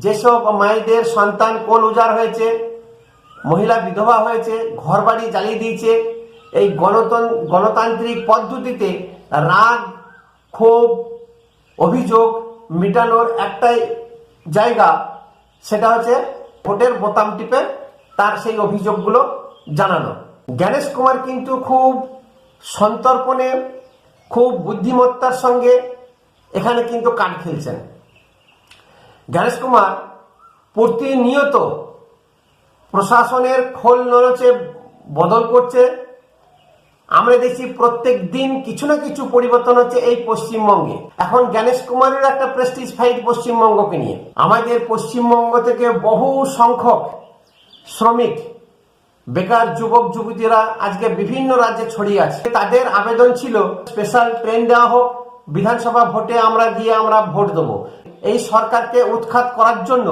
যেসব মায়েদের সন্তান কোল উজাড় হয়েছে, মহিলা বিধবা হয়েছে, ঘর বাড়ি জ্বালিয়ে দিয়েছে, এই গণতান্ত্রিক পদ্ধতিতে রাগ, ক্ষোভ, অভিযোগ মেটানোর একটাই জায়গা, সেটা হচ্ছে ভোটের বোতাম টিপে তার সেই অভিযোগগুলো জানানো। জ্ঞানেশ কুমার কিন্তু খুব সন্তর্পণে, খুব বুদ্ধিমত্তার সঙ্গে এখানে কিন্তু কার্ড খেলছেন। জ্ঞানেশ কুমার প্রতিনিয়ত প্রশাসনের খোল নড়ছে, বদল করছে। আমরা দেখছি প্রত্যেক দিন কিছু না কিছু পরিবর্তন হচ্ছে এই পশ্চিমবঙ্গে। এখন জ্ঞানেশ কুমারের একটা প্রেস্টিজ ফাইট পশ্চিমবঙ্গকে নিয়ে। আমাদের পশ্চিমবঙ্গ থেকে বহু সংখ্যক শ্রমিক, বেকার যুবক যুবতীরা আজকে বিভিন্ন রাজ্যে ছড়িয়ে আছে। তাদের আবেদন ছিল স্পেশাল ট্রেন দেওয়া হোক, বিধানসভা ভোটে আমরা গিয়ে আমরা ভোট দেবো। এই সরকারকে উৎখাত করার জন্য